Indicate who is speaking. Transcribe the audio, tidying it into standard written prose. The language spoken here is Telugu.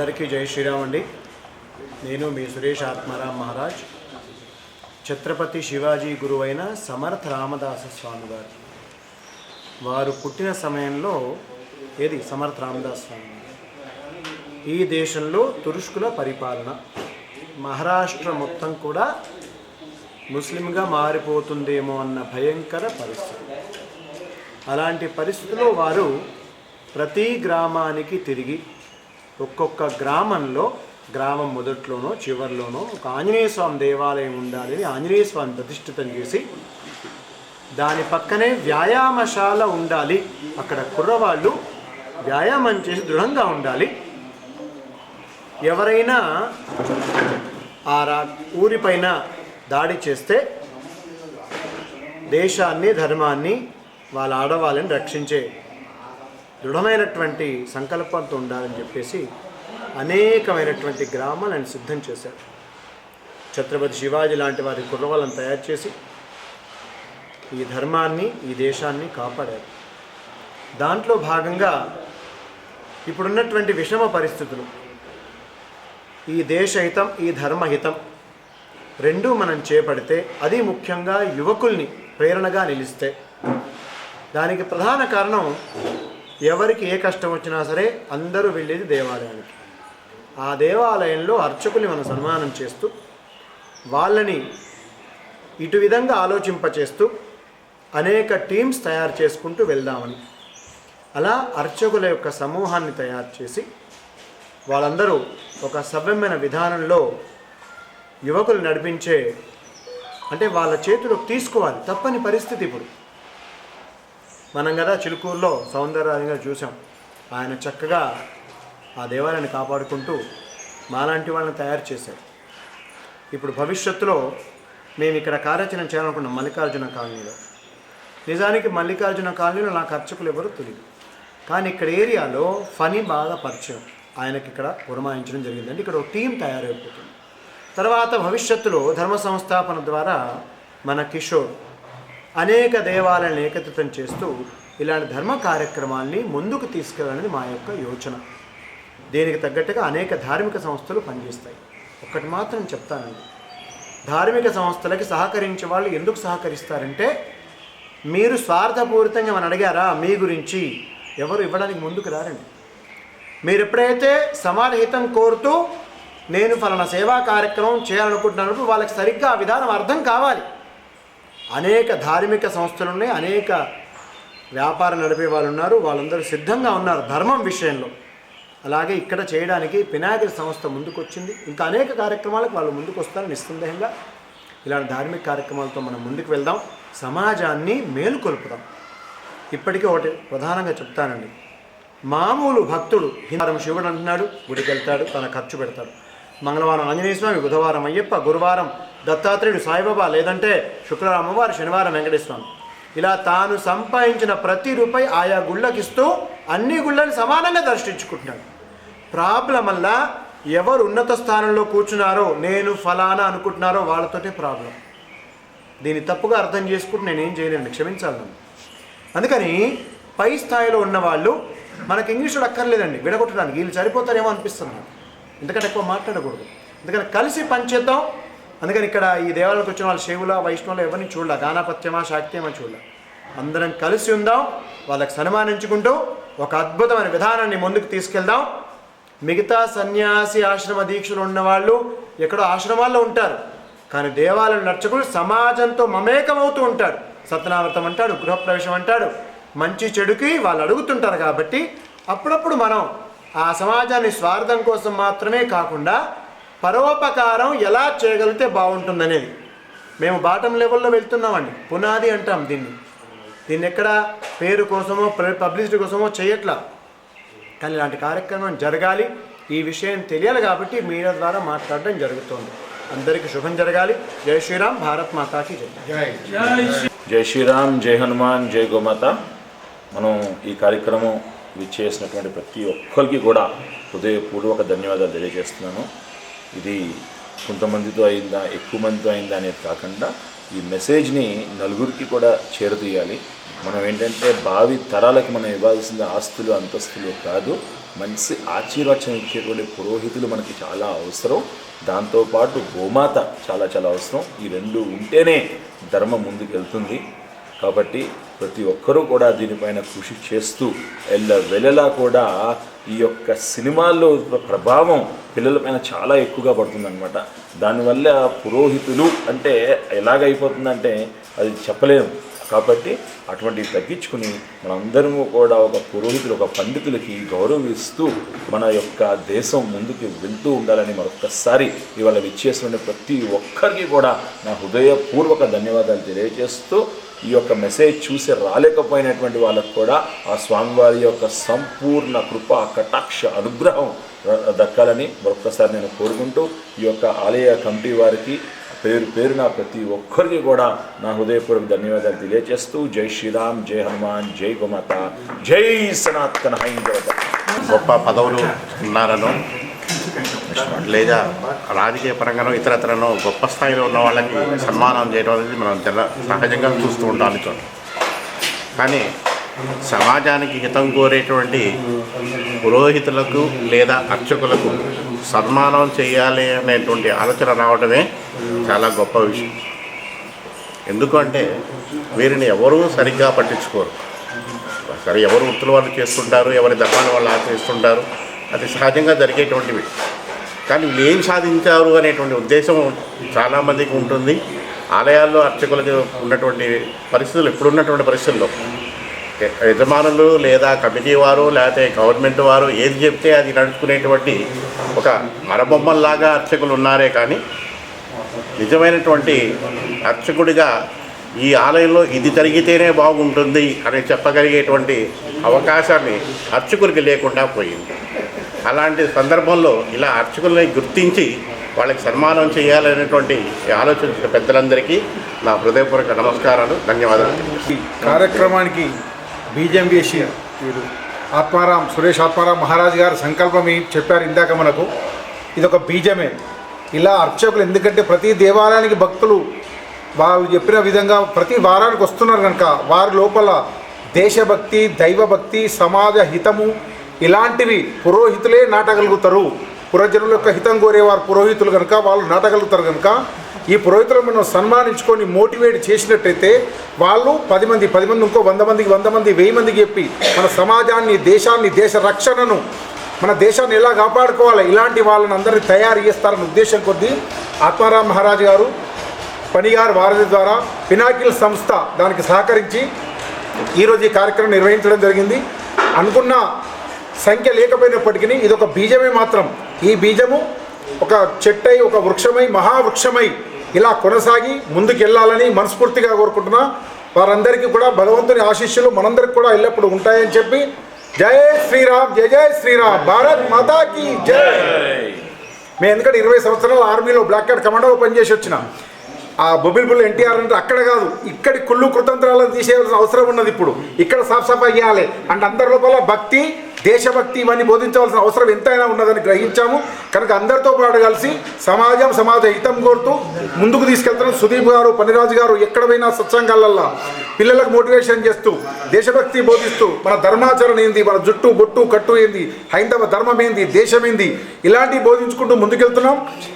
Speaker 1: అందరికీ జై శ్రీరామ్ అండి. నేను మీ సురేష్ ఆత్మారాం మహారాజ్. ఛత్రపతి శివాజీ గురువైన సమర్థ రామదాస స్వామి గారు వారు పుట్టిన సమయంలో సమర్థ రామదాస్ స్వామి ఈ దేశంలో తురుష్కుల పరిపాలన, మహారాష్ట్ర మొత్తం కూడా ముస్లింగా మారిపోతుందేమో అన్న భయంకర పరిస్థితి. అలాంటి పరిస్థితిలో వారు ప్రతి గ్రామానికి తిరిగి ఒక్కొక్క గ్రామంలో, గ్రామం మొదట్లోనో చివరిలోనో ఒక ఆంజనేయ స్వామి దేవాలయం ఉండాలని ఆంజనేయ స్వామి ప్రతిష్ఠితం చేసి దాని పక్కనే వ్యాయామశాల ఉండాలి, అక్కడ కుర్రవాళ్ళు వ్యాయామం చేసి దృఢంగా ఉండాలి, ఎవరైనా ఆ ఊరిపైన దాడి చేస్తే దేశాన్ని ధర్మాన్ని వాళ్ళ ఆడవాళ్ళని రక్షించే దృఢమైనటువంటి సంకల్పంతో ఉండాలని చెప్పేసి అనేకమైనటువంటి గ్రామాలను సిద్ధం చేశారు. ఛత్రపతి శివాజీ లాంటి వారి కుర్రవాళ్ళను తయారు చేసి ఈ ధర్మాన్ని, ఈ దేశాన్ని కాపాడారు. దాంట్లో భాగంగా ఇప్పుడున్నటువంటి విషమ పరిస్థితులు, ఈ దేశహితం, ఈ ధర్మహితం రెండూ మనం చేపడితే, అది ముఖ్యంగా యువకుల్ని ప్రేరణగా నిలిస్తే, దానికి ప్రధాన కారణం ఎవరికి ఏ కష్టం వచ్చినా సరే అందరూ వెళ్ళేది దేవాలయానికి. ఆ దేవాలయంలో అర్చకుల్ని మనం సన్మానం చేస్తూ వాళ్ళని ఇటు విధంగా ఆలోచింపచేస్తూ అనేక టీమ్స్ తయారు చేసుకుంటూ వెళ్దామని, అలా అర్చకుల యొక్క సమూహాన్ని తయారు చేసి వాళ్ళందరూ ఒక సవ్యమైన విధానంలో యువకులు నడిపించే, అంటే వాళ్ళ చేతులకు తీసుకోవాలి, తప్పని పరిస్థితి. ఇప్పుడు మనం కదా చిలుకూరులో సౌందర్యంగా చూసాం, ఆయన చక్కగా ఆ దేవాలయాన్ని కాపాడుకుంటూ మాలాంటి వాళ్ళని తయారు చేశారు. ఇప్పుడు భవిష్యత్తులో మేము ఇక్కడ కార్యాచరణ చేయాలనుకున్నాం మల్లికార్జున కాలనీలో. నిజానికి మల్లికార్జున కాలనీలో నాకు అర్చకులు ఎవరో తెలియదు, కానీ ఇక్కడ ఏరియాలో ఫనీ బాగా పరిచయం, ఆయనకి ఇక్కడ పురమాయించడం జరిగిందండి. ఇక్కడ ఒక టీం తయారైపోతుంది. తర్వాత భవిష్యత్తులో ధర్మ సంస్థాపన ద్వారా మన కిషోర్ అనేక దేవాలయాలను ఏకత్రితం చేస్తూ ఇలాంటి ధర్మ కార్యక్రమాల్ని ముందుకు తీసుకెళ్ళాలనేది మా యొక్క యోచన. దీనికి తగ్గట్టుగా అనేక ధార్మిక సంస్థలు పనిచేస్తాయి. ఒకటి మాత్రం చెప్తానండి, ధార్మిక సంస్థలకి సహకరించే వాళ్ళు ఎందుకు సహకరిస్తారంటే, మీరు స్వార్థపూరితంగా మనం అడిగారా మీ గురించి ఎవరు ఇవ్వడానికి ముందుకు రారండి. మీరు ఎప్పుడైతే సమాజహితం కోరుతూ నేను ఫలానా సేవా కార్యక్రమం చేయాలనుకుంటున్నప్పుడు వాళ్ళకి సరిగ్గా ఆ విధానం అర్థం కావాలి. అనేక ధార్మిక సంస్థలు ఉన్నాయి, అనేక వ్యాపారం నడిపే వాళ్ళు ఉన్నారు, వాళ్ళందరూ సిద్ధంగా ఉన్నారు ధర్మం విషయంలో. అలాగే ఇక్కడ చేయడానికి పినాకిని సంస్థ ముందుకు వచ్చింది. ఇంకా అనేక కార్యక్రమాలకు వాళ్ళు ముందుకు వస్తారని నిస్సందేహంగా ఇలాంటి ధార్మిక కార్యక్రమాలతో మనం ముందుకు వెళ్దాం, సమాజాన్ని మేలుకొల్పుదాం. ఇప్పటికీ ఒకటి ప్రధానంగా చెప్తానండి, మామూలు భక్తుడు హిందూ శివుడు అంటున్నాడు, గుడికి వెళ్తాడు, తన ఖర్చు పెడతాడు. మంగళవారం ఆంజనేయ స్వామి, బుధవారం అయ్యప్ప, గురువారం దత్తాత్రేయుడు సాయిబాబా, లేదంటే శుక్రవారం అమ్మవారు, శనివారం వెంకటేశ్వర స్వామి. ఇలా తాను సంపాదించిన ప్రతి రూపాయి ఆయా గుళ్ళకిస్తూ అన్ని గుళ్ళని సమానంగా దర్శించుకుంటున్నాడు. ప్రాబ్లం వల్ల ఎవరు ఉన్నత స్థానంలో కూర్చున్నారో, నేను ఫలానా అనుకుంటున్నారో వాళ్ళతోటే ప్రాబ్లం. దీన్ని తప్పుగా అర్థం చేసుకుంటూ నేనేం చేయలేను, క్షమించాలి నన్ను. అందుకని పై స్థాయిలో ఉన్నవాళ్ళు మనకి ఇంగ్లీషులో అక్కర్లేదండి విడగొట్టడానికి, వీళ్ళు సరిపోతారేమో అనిపిస్తుంది. ఎందుకంటే ఎక్కువ మాట్లాడకూడదు, ఎందుకంటే కలిసి పనిచేద్దాం. అందుకని ఇక్కడ ఈ దేవాలయానికి వచ్చిన వాళ్ళు శైవుల, వైష్ణవులు ఎవరిని చూడాల, గానాపత్యమా శాక్త్యమా చూడాల, అందరం కలిసి ఉందాం, వాళ్ళకి సన్మానించుకుంటూ ఒక అద్భుతమైన విధానాన్ని ముందుకు తీసుకెళ్దాం. మిగతా సన్యాసి ఆశ్రమ దీక్షలు ఉన్నవాళ్ళు ఎక్కడో ఆశ్రమాల్లో ఉంటారు, కానీ దేవాలయం నర్చకులు సమాజంతో మమేకమవుతూ ఉంటాడు. సత్యనామృతం అంటాడు, గృహప్రవేశం అంటాడు, మంచి చెడుకి వాళ్ళు అడుగుతుంటారు. కాబట్టి అప్పుడప్పుడు మనం ఆ సమాజాన్ని స్వార్థం కోసం మాత్రమే కాకుండా పరోపకారం ఎలా చేయగలిగితే బాగుంటుందనేది మేము బాటం లెవెల్లో వెళ్తున్నామండి. పునాది అంటాం దీన్ని ఎక్కడ పేరు కోసమో పబ్లిసిటీ కోసమో చేయట్లా, కానీ ఇలాంటి కార్యక్రమం జరగాలి, ఈ విషయం తెలియాలి కాబట్టి మీడియా ద్వారా మాట్లాడడం జరుగుతోంది. అందరికీ శుభం జరగాలి. జై శ్రీరామ్, భారత్ మాతాకి జై.
Speaker 2: జై శ్రీరామ్, జై హనుమాన్, జై గోమాత. మనం ఈ కార్యక్రమం విచ్చేసినటువంటి ప్రతి ఒక్కరికి కూడా హృదయపూర్వక ధన్యవాదాలు తెలియజేస్తున్నాను. ఇది కొంతమందితో అయిందా, ఎక్కువ మందితో అయిందా అనేది కాకుండా ఈ మెసేజ్ని నలుగురికి కూడా చేరదీయాలి. మనం ఏంటంటే భావి తరాలకు మనం ఇవ్వాల్సిన ఆస్తులు, అంతస్తులు కాదు, మంచి ఆశీర్వచనం ఇచ్చేటువంటి పురోహితులు మనకి చాలా అవసరం. దాంతోపాటు గోమాత చాలా చాలా అవసరం. ఈ రెండు ఉంటేనే ధర్మం ముందుకు వెళ్తుంది. కాబట్టి ప్రతి ఒక్కరూ కూడా దీనిపైన కృషి చేస్తూ వెలలా కూడా ఈ యొక్క సినిమాల్లో ప్రభావం పిల్లలపైన చాలా ఎక్కువగా పడుతుందన్నమాట. దానివల్ల పురోహితులు అంటే ఎలాగైపోతుందంటే అది చెప్పలేము. కాబట్టి అటువంటివి తగ్గించుకుని మనందరము కూడా ఒక పురోహితులు, ఒక పండితులకి గౌరవం ఇస్తూ మన యొక్క దేశం ముందుకు వెళ్తూ ఉండాలని మరొక్కసారి ఇవాళ విచ్చేసిన ప్రతి ఒక్కరికి కూడా నా హృదయపూర్వక ధన్యవాదాలు తెలియజేస్తూ, ఈ యొక్క మెసేజ్ చూసి రాలేకపోయినటువంటి వాళ్ళకు కూడా ఆ స్వామివారి యొక్క సంపూర్ణ కృప, కటాక్ష, అనుగ్రహం దక్కాలని మరొక్కసారి నేను కోరుకుంటూ, ఈ యొక్క ఆలయ కమిటీ వారికి పేరున ప్రతి ఒక్కరికి కూడా నా హృదయపూర్వక ధన్యవాదాలు తెలియజేస్తూ, జై శ్రీరామ్, జై హనుమాన్, జై గోమాత, జై సనాతన హైందవ.
Speaker 3: గొప్ప పదవులు ఉన్నారనో లేదా రాజకీయ పరంగానో ఇతరతరనో గొప్ప స్థాయిలో ఉన్న వాళ్ళకి సన్మానం చేయడం అనేది మనం సహజంగా చూస్తూ ఉంటాం. కానీ సమాజానికి హితం కోరేటువంటి పురోహితులకు లేదా అర్చకులకు సన్మానం చేయాలి అనేటువంటి ఆలోచన రావడమే చాలా గొప్ప విషయం. ఎందుకంటే వీరిని ఎవరూ సరిగ్గా పట్టించుకోరు. సరే, ఎవరు వృత్తుల వాళ్ళు చేస్తుంటారు, ఎవరి ధర్మాన్ని వాళ్ళు ఆచరిస్తుంటారు, అది సహజంగా జరిగేటువంటివి. కానీ వీళ్ళు ఏం సాధించారు అనేటువంటి ఉద్దేశం చాలామందికి ఉంటుంది. ఆలయాల్లో అర్చకులకు ఉన్నటువంటి పరిస్థితులు, ఇప్పుడున్నటువంటి పరిస్థితుల్లో యజమానులు లేదా కమిటీ వారు లేకపోతే గవర్నమెంట్ వారు ఏది చెప్తే అది నడుచుకునేటువంటి ఒక మరబొమ్మల్లాగా అర్చకులు ఉన్నారే కానీ నిజమైనటువంటి అర్చకుడిగా ఈ ఆలయంలో ఇది జరిగితేనే బాగుంటుంది అని చెప్పగలిగేటువంటి అవకాశాన్ని అర్చకుడికి లేకుండా పోయింది. అలాంటి సందర్భంలో ఇలా అర్చకుల్ని గుర్తించి వాళ్ళకి సన్మానం చేయాలనేటువంటి ఆలోచించిన పెద్దలందరికీ నా హృదయపూర్వక నమస్కారాలు, ధన్యవాదాలు.
Speaker 4: ఈ కార్యక్రమానికి బీజం వేసి సురేష్ ఆత్మారాం మహారాజ్ గారు సంకల్పం చెప్పారు ఇందాక మనకు. ఇదొక బీజమే. ఇలా అర్చకులు, ఎందుకంటే ప్రతి దేవాలయానికి భక్తులు వాళ్ళు చెప్పిన విధంగా ప్రతి వారానికి వస్తున్నారు కనుక వారి లోపల దేశభక్తి, దైవభక్తి, సమాజ హితము ఇలాంటివి పురోహితులే నాటగలుగుతారు. పురజనుల యొక్క హితం కోరేవారు పురోహితులు కనుక వాళ్ళు నాటగలుగుతారు. కనుక ఈ పురోహితులను మనం సన్మానించుకొని మోటివేట్ చేసినట్టయితే వాళ్ళు 10 మంది ఇంకో 100 మందికి 1000 మందికి చెప్పి మన సమాజాన్ని, దేశాన్ని, దేశ రక్షణను, మన దేశాన్ని ఎలా కాపాడుకోవాలి ఇలాంటి వాళ్ళని అందరినీ తయారు చేస్తారన్న ఉద్దేశం కొద్దీ ఆత్మారాం మహారాజ్ గారు, పనిగారు వారధి ద్వారా పినాకిల్ సంస్థ దానికి సహకరించి ఈరోజు ఈ కార్యక్రమం నిర్వహించడం జరిగింది. అనుకున్న సంఖ్య లేకపోయినప్పటికీ ఇదొక బీజమే మాత్రం. ఈ బీజము ఒక చెట్టై, ఒక వృక్షమై, మహావృక్షమై ఇలా కొనసాగి ముందుకెళ్ళాలని మనస్ఫూర్తిగా కోరుకుంటున్నా. వారందరికీ కూడా భగవంతుని ఆశీస్సులు మనందరికి కూడా ఎల్లప్పుడూ ఉంటాయని చెప్పి, జై శ్రీరామ్, జై జై శ్రీరామ్, భారత్ మాతాకి జై. మేము ఎందుకంటే 20 సంవత్సరాలు ఆర్మీలో బ్లాక్ కార్డ్ కమాండోగా పనిచేసి వచ్చిన ఆ బొబ్బిలిపుల్లి ఎన్టీఆర్ అంటే అక్కడ కాదు, ఇక్కడి కుళ్ళు కృతంత్రాలను తీసేయాల్సిన అవసరం ఉన్నది. ఇప్పుడు ఇక్కడ సాఫ్ సఫాయి చేయాలి అంటే అందరి లోపల భక్తి, దేశభక్తి ఇవన్నీ బోధించవలసిన అవసరం ఎంతైనా ఉన్నదని గ్రహించాము. కనుక అందరితో పాటు కలిసి సమాజ హితం కోరుతూ ముందుకు తీసుకెళ్తున్నాం. సుదీప్ గారు, పనిరాజు గారు ఎక్కడ పోయినా సత్సంగాలల్లో పిల్లలకు మోటివేషన్ చేస్తూ, దేశభక్తి బోధిస్తూ, మన ధర్మాచరణ ఏంది, మన జుట్టు బొట్టు కట్టు ఏంది, హైందవ ధర్మం ఏంది, దేశం ఏంది, ఇలాంటివి బోధించుకుంటూ ముందుకెళ్తున్నాం.